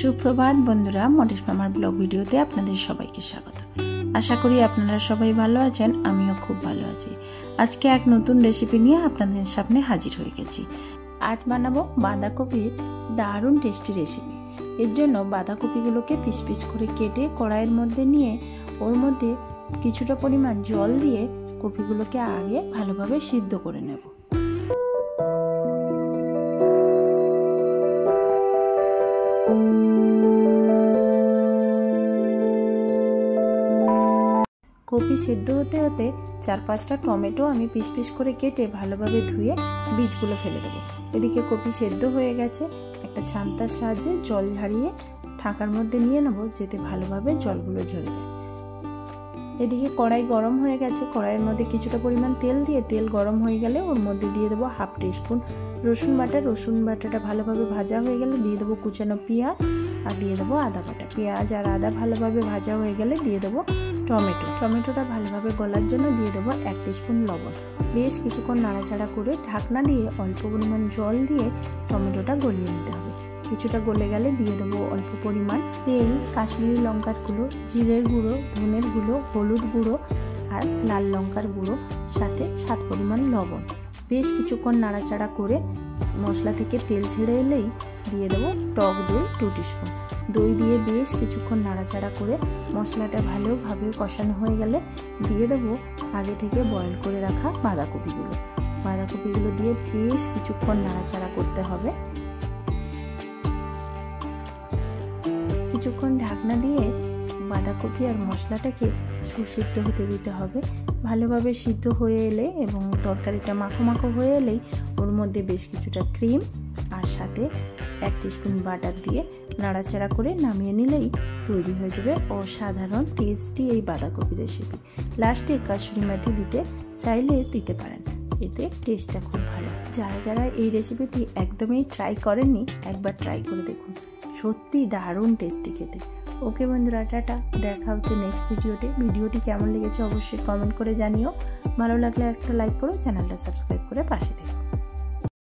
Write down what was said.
সুপ্রভাত বন্ধুরা, মটিস মামার ব্লগ ভিডিওতে আপনাদের সবাইকে স্বাগত। আশা করি আপনারা সবাই ভালো আছেন, আমিও খুব ভালো আছি। আজকে এক নতুন রেসিপি নিয়ে আপনাদের সামনে হাজির হয়ে গেছি। আজ বানাবো বাঁধাকপির দারুণ টেস্টি রেসিপি। এর জন্য বাঁধাকপিগুলোকে পিস পিস করে কেটে কড়াইয়ের মধ্যে নিয়ে ওর মধ্যে কিছুটা পরিমাণ জল দিয়ে কপিগুলোকে আগে ভালোভাবে সিদ্ধ করে নেব। কপি সেদ্ধ হতে হতে 4-5টা টমেটো আমি পিস পিস করে কেটে ভালোভাবে ধুয়ে বীজগুলো ফেলে দেবো। এদিকে কপি সেদ্ধ হয়ে গেছে। একটা ছান্তার সাহায্যে জল ঝাড়িয়ে ঢাকার মধ্যে নিয়ে নেব, যাতে ভালোভাবে জলগুলো ঝরে যায়। এদিকে কড়াই গরম হয়ে গেছে। কড়াইয়ের মধ্যে কিছুটা পরিমাণ তেল দিয়ে তেল গরম হয়ে গেলে ওর মধ্যে দিয়ে দেবো 1/2 টিস্পুন রসুন বাটা। রসুন বাটাটা ভালোভাবে ভাজা হয়ে গেলে দিয়ে দেবো কুচানো পেঁয়াজ আর দিয়ে দেবো আদা বাটা। পেঁয়াজ আর আদা ভালোভাবে ভাজা হয়ে গেলে দিয়ে দেবো টমেটোটা ভালোভাবে গলার জন্য দিয়ে দেবো 1 টিস্পুন লবণ। বেশ কিছুক্ষণ নাড়াচাড়া করে ঢাকনা দিয়ে অল্প পরিমাণ জল দিয়ে টমেটোটা গলিয়ে নিতে হবে। কিছুটা গলে গেলে দিয়ে দেবো অল্প পরিমাণ তেল, কাশ্মীরি লঙ্কার গুঁড়ো, জিরের গুঁড়ো, ধনের গুঁড়ো, হলুদ গুঁড়ো আর লাল লঙ্কার গুঁড়ো, সাথে স্বাদ পরিমাণ লবণ। বেশ কিছুক্ষণ নাড়াচাড়া করে মশলা থেকে তেল ছেড়ে এলেই দিয়ে দেবো টক দই 2 টিস্পুন। দই দিয়ে বেশ কিছুক্ষণ নাড়াচাড়া করে মশলাটা ভালোভাবে কষানো হয়ে গেলে দিয়ে দেবো আগে থেকে বয়েল করে রাখা বাঁধাকপিগুলো দিয়ে বেশ কিছুক্ষণ নাড়াচাড়া করতে হবে। কিছুক্ষণ ঢাকনা দিয়ে বাঁধাকপি আর মশলাটাকে সুসিদ্ধ হতে দিতে হবে। ভালোভাবে সিদ্ধ হয়ে এলে এবং তরকারিটা মাখো মাখো হয়ে এলেই ওর মধ্যে বেশ কিছুটা ক্রিম আর সাথে 1 টিস্পুন বাটার দিয়ে নাড়াচাড়া করে নামিয়ে নিলেই তৈরি হয়ে যাবে অসাধারণ টেস্টি এই বাঁধাকপি রেসিপি। লাস্টে কাসুরি মেথি দিতে চাইলে দিতে পারেন, এতে টেস্টটা খুব ভালো। যারা এই রেসিপিটি একদমই ট্রাই করেননি, একবার ট্রাই করে দেখুন, সত্যি দারুণ টেস্টি খেতে। ওকে বন্ধুরা, টাটা, দেখা হচ্ছে নেক্সট ভিডিওতে। ভিডিওটি কেমন লেগেছে অবশ্যই কমেন্ট করে জানিও। ভালো লাগলে একটা লাইক করো, চ্যানেলটা সাবস্ক্রাইব করে পাশে থেকো।